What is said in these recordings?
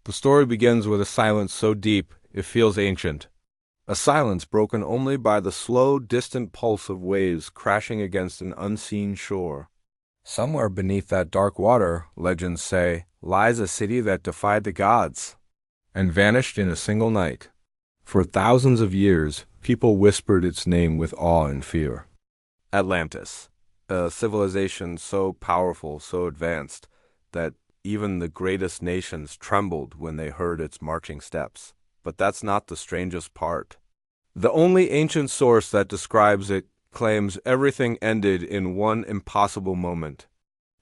The story begins with a silence so deep it feels ancient. A silence broken only by the slow, distant pulse of waves crashing against an unseen shore. Somewhere beneath that dark water, legends say, lies a city that defied the gods and vanished in a single night. For thousands of years, people whispered its name with awe and fear. Atlantis, a civilization so powerful, so advanced, that even the greatest nations trembled when they heard its marching steps. But that's not the strangest part. The only ancient source that describes it claims everything ended in one impossible moment.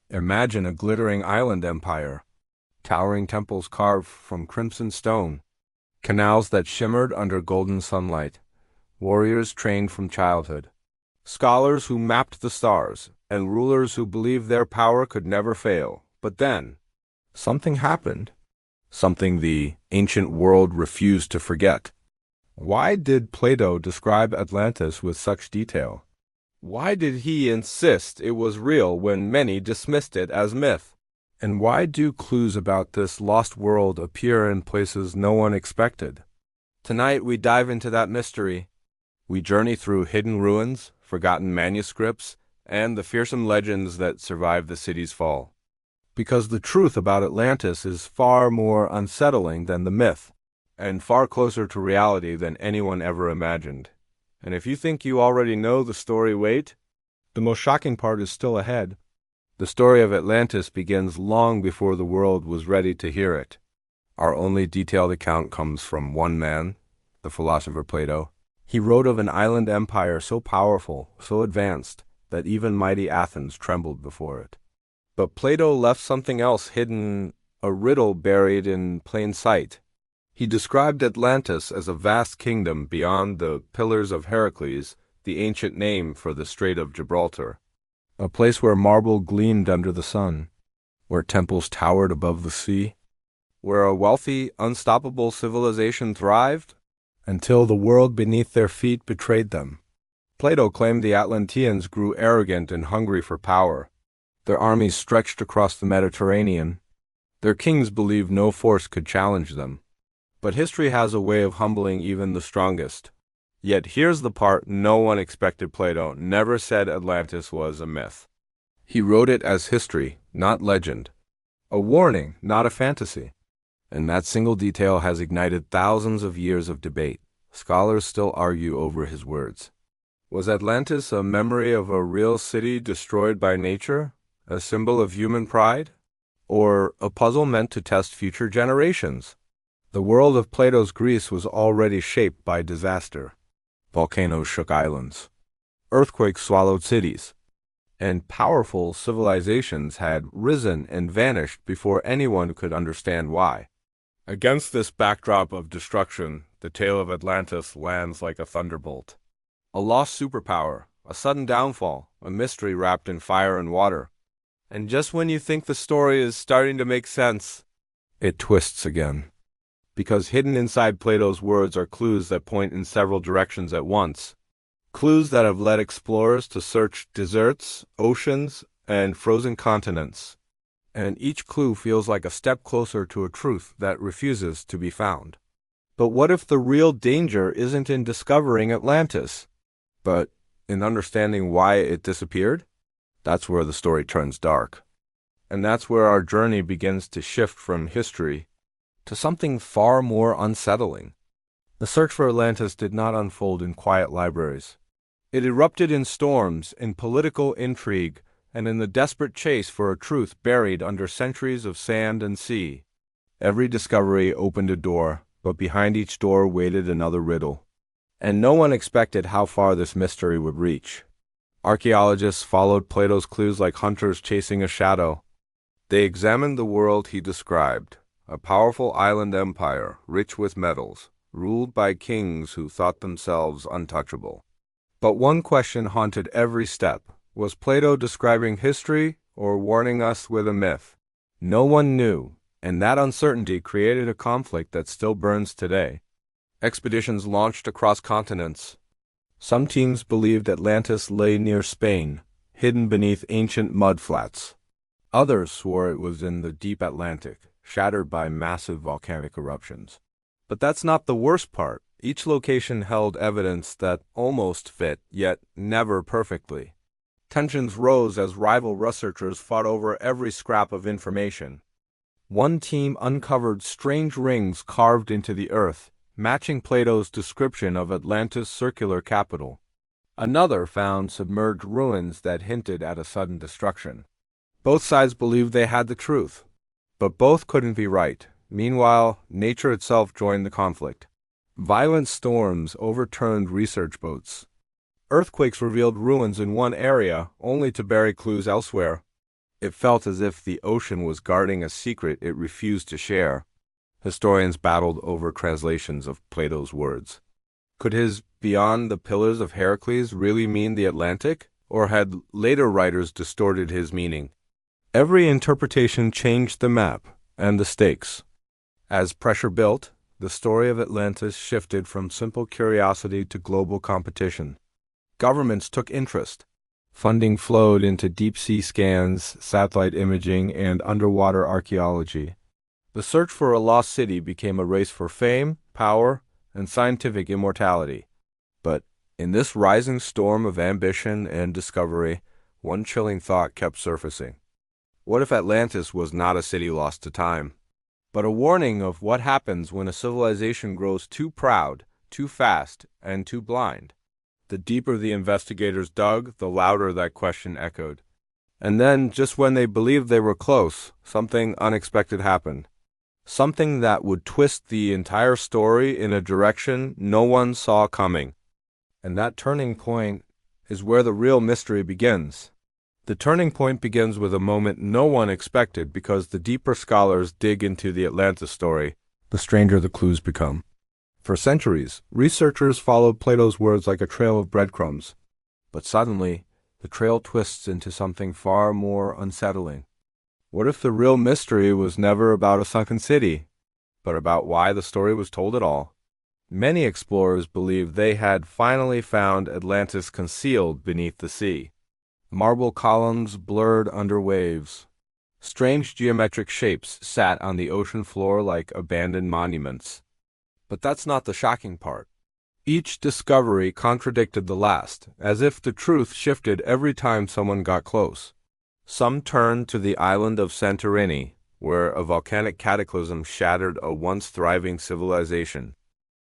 Imagine a glittering island empire, towering temples carved from crimson stone, canals that shimmered under golden sunlight, warriors trained from childhood, scholars who mapped the stars, and rulers who believed their power could never fail. But then, something happened. Something the ancient world refused to forget. Why did Plato describe Atlantis with such detail? Why did he insist it was real when many dismissed it as myth? And why do clues about this lost world appear in places no one expected? Tonight we dive into that mystery. We journey through hidden ruins, forgotten manuscripts, and the fearsome legends that survived the city's fall. Because the truth about Atlantis is far more unsettling than the myth, and far closer to reality than anyone ever imagined. And if you think you already know the story, wait. The most shocking part is still ahead. The story of Atlantis begins long before the world was ready to hear it. Our only detailed account comes from one man, the philosopher Plato. He wrote of an island empire so powerful, so advanced, that even mighty Athens trembled before it. But Plato left something else hidden, a riddle buried in plain sight. He described Atlantis as a vast kingdom beyond the Pillars of Heracles, the ancient name for the Strait of Gibraltar, a place where marble gleamed under the sun, where temples towered above the sea, where a wealthy, unstoppable civilization thrived, until the world beneath their feet betrayed them. Plato claimed the Atlanteans grew arrogant and hungry for power. Their armies stretched across the Mediterranean. Their kings believed no force could challenge them. But history has a way of humbling even the strongest. Yet here's the part no one expected. Plato never said Atlantis was a myth. He wrote it as history, not legend. A warning, not a fantasy. And that single detail has ignited thousands of years of debate. Scholars still argue over his words. Was Atlantis a memory of a real city destroyed by nature? A symbol of human pride? Or a puzzle meant to test future generations? The world of Plato's Greece was already shaped by disaster. Volcanoes shook islands. Earthquakes swallowed cities. And powerful civilizations had risen and vanished before anyone could understand why. Against this backdrop of destruction, the tale of Atlantis lands like a thunderbolt. A lost superpower, a sudden downfall, a mystery wrapped in fire and water. And just when you think the story is starting to make sense, it twists again. Because hidden inside Plato's words are clues that point in several directions at once. Clues that have led explorers to search deserts, oceans, and frozen continents. And each clue feels like a step closer to a truth that refuses to be found. But what if the real danger isn't in discovering Atlantis, but in understanding why it disappeared? That's where the story turns dark. And that's where our journey begins to shift from history to something far more unsettling. The search for Atlantis did not unfold in quiet libraries. It erupted in storms, in political intrigue, and in the desperate chase for a truth buried under centuries of sand and sea. Every discovery opened a door, but behind each door waited another riddle. And no one expected how far this mystery would reach. Archaeologists followed Plato's clues like hunters chasing a shadow. They examined the world he described, a powerful island empire, rich with metals, ruled by kings who thought themselves untouchable. But one question haunted every step. Was Plato describing history or warning us with a myth? No one knew, and that uncertainty created a conflict that still burns today. Expeditions launched across continents. Some teams believed Atlantis lay near Spain, hidden beneath ancient mudflats. Others swore it was in the deep Atlantic, shattered by massive volcanic eruptions. But that's not the worst part. Each location held evidence that almost fit, yet never perfectly. Tensions rose as rival researchers fought over every scrap of information. One team uncovered strange rings carved into the earth, matching Plato's description of Atlantis' circular capital. Another found submerged ruins that hinted at a sudden destruction. Both sides believed they had the truth, but both couldn't be right. Meanwhile, nature itself joined the conflict. Violent storms overturned research boats. Earthquakes revealed ruins in one area, only to bury clues elsewhere. It felt as if the ocean was guarding a secret it refused to share. Historians battled over translations of Plato's words. Could his "beyond the pillars of Heracles" really mean the Atlantic, or had later writers distorted his meaning? Every interpretation changed the map and the stakes. As pressure built, the story of Atlantis shifted from simple curiosity to global competition. Governments took interest. Funding flowed into deep-sea scans, satellite imaging, and underwater archaeology. The search for a lost city became a race for fame, power, and scientific immortality. But in this rising storm of ambition and discovery, one chilling thought kept surfacing. What if Atlantis was not a city lost to time, but a warning of what happens when a civilization grows too proud, too fast, and too blind? The deeper the investigators dug, the louder that question echoed. And then, just when they believed they were close, something unexpected happened. Something that would twist the entire story in a direction no one saw coming. And that turning point is where the real mystery begins. The turning point begins with a moment no one expected, because the deeper scholars dig into the Atlantis story, the stranger the clues become. For centuries, researchers followed Plato's words like a trail of breadcrumbs. But suddenly, the trail twists into something far more unsettling. What if the real mystery was never about a sunken city, but about why the story was told at all? Many explorers believed they had finally found Atlantis concealed beneath the sea. Marble columns blurred under waves. Strange geometric shapes sat on the ocean floor like abandoned monuments. But that's not the shocking part. Each discovery contradicted the last, as if the truth shifted every time someone got close. Some turned to the island of Santorini, where a volcanic cataclysm shattered a once thriving civilization.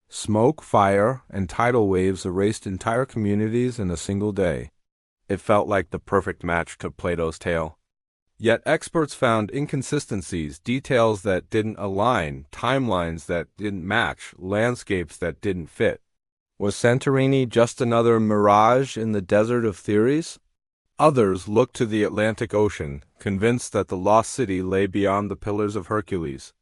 Smoke, fire, and tidal waves erased entire communities in a single day. It felt like the perfect match to Plato's tale. Yet experts found inconsistencies, details that didn't align, timelines that didn't match, landscapes that didn't fit. Was Santorini just another mirage in the desert of theories? Others looked to the Atlantic Ocean, convinced that the lost city lay beyond the Pillars of Hercules.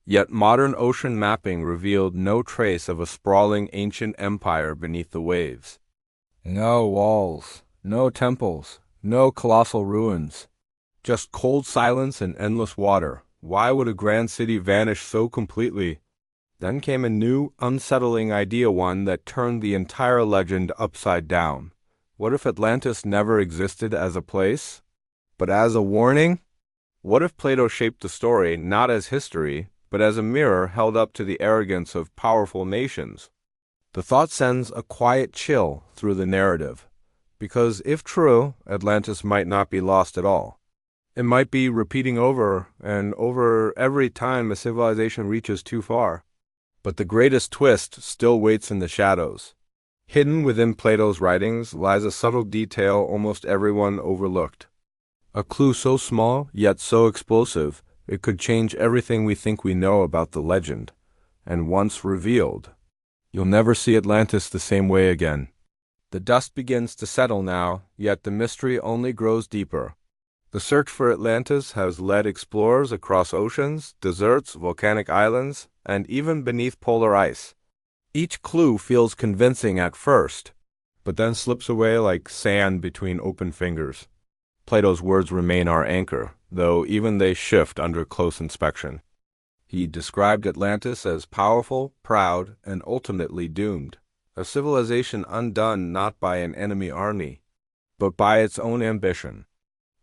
Yet modern ocean mapping revealed no trace of a sprawling ancient empire beneath the waves. No walls, no temples, no colossal ruins. Just cold silence and endless water. Why would a grand city vanish so completely? Then came a new, unsettling idea, one that turned the entire legend upside down. What if Atlantis never existed as a place, but as a warning? What if Plato shaped the story not as history, but as a mirror held up to the arrogance of powerful nations? The thought sends a quiet chill through the narrative, because if true, Atlantis might not be lost at all. It might be repeating over and over every time a civilization reaches too far. But the greatest twist still waits in the shadows. Hidden within Plato's writings lies a subtle detail almost everyone overlooked. A clue so small, yet so explosive, it could change everything we think we know about the legend. And once revealed, you'll never see Atlantis the same way again. The dust begins to settle now, yet the mystery only grows deeper. The search for Atlantis has led explorers across oceans, deserts, volcanic islands, and even beneath polar ice. Each clue feels convincing at first, but then slips away like sand between open fingers. Plato's words remain our anchor, though even they shift under close inspection. He described Atlantis as powerful, proud, and ultimately doomed, a civilization undone not by an enemy army, but by its own ambition.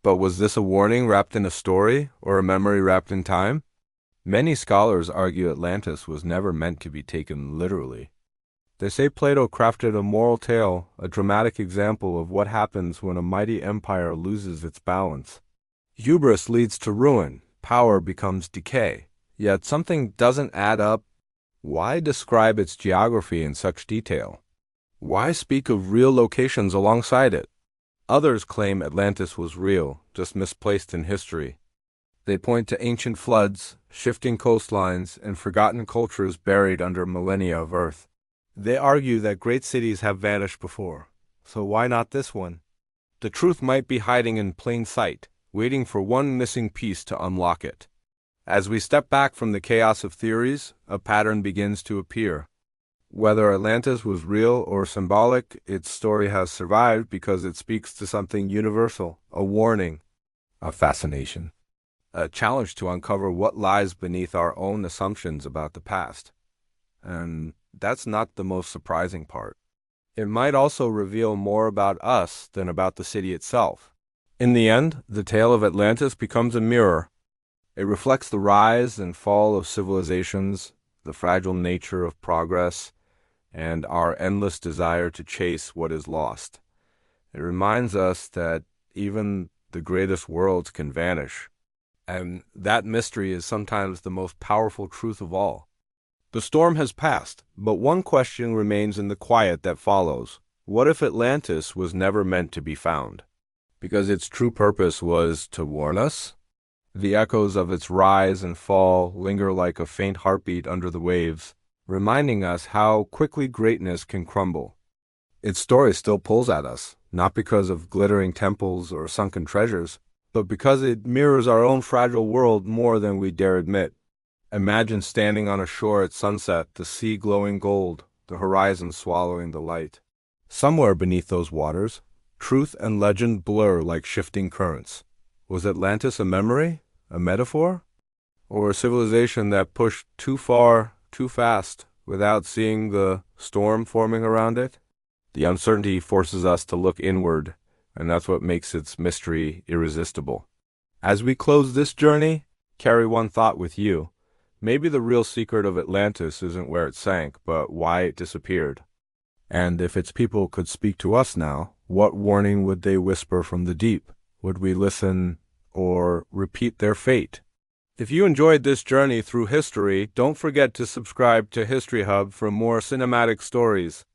But was this a warning wrapped in a story, or a memory wrapped in time? Many scholars argue Atlantis was never meant to be taken literally. They say Plato crafted a moral tale, a dramatic example of what happens when a mighty empire loses its balance. Hubris leads to ruin, power becomes decay. Yet something doesn't add up. Why describe its geography in such detail? Why speak of real locations alongside it? Others claim Atlantis was real, just misplaced in history. They point to ancient floods, shifting coastlines, and forgotten cultures buried under millennia of Earth. They argue that great cities have vanished before, so why not this one? The truth might be hiding in plain sight, waiting for one missing piece to unlock it. As we step back from the chaos of theories, a pattern begins to appear. Whether Atlantis was real or symbolic, its story has survived because it speaks to something universal, a warning, a fascination, a challenge to uncover what lies beneath our own assumptions about the past. And that's not the most surprising part. It might also reveal more about us than about the city itself. In the end, the tale of Atlantis becomes a mirror. It reflects the rise and fall of civilizations, the fragile nature of progress, and our endless desire to chase what is lost. It reminds us that even the greatest worlds can vanish, and that mystery is sometimes the most powerful truth of all. The storm has passed, but one question remains in the quiet that follows. What if Atlantis was never meant to be found? Because its true purpose was to warn us? The echoes of its rise and fall linger like a faint heartbeat under the waves, reminding us how quickly greatness can crumble. Its story still pulls at us, not because of glittering temples or sunken treasures, but because it mirrors our own fragile world more than we dare admit. Imagine standing on a shore at sunset, the sea glowing gold, the horizon swallowing the light. Somewhere beneath those waters, truth and legend blur like shifting currents. Was Atlantis a memory, a metaphor, or a civilization that pushed too far, too fast, without seeing the storm forming around it? The uncertainty forces us to look inward, and that's what makes its mystery irresistible. As we close this journey, carry one thought with you. Maybe the real secret of Atlantis isn't where it sank, but why it disappeared. And if its people could speak to us now, what warning would they whisper from the deep? Would we listen or repeat their fate? If you enjoyed this journey through history, don't forget to subscribe to History Hub for more cinematic stories.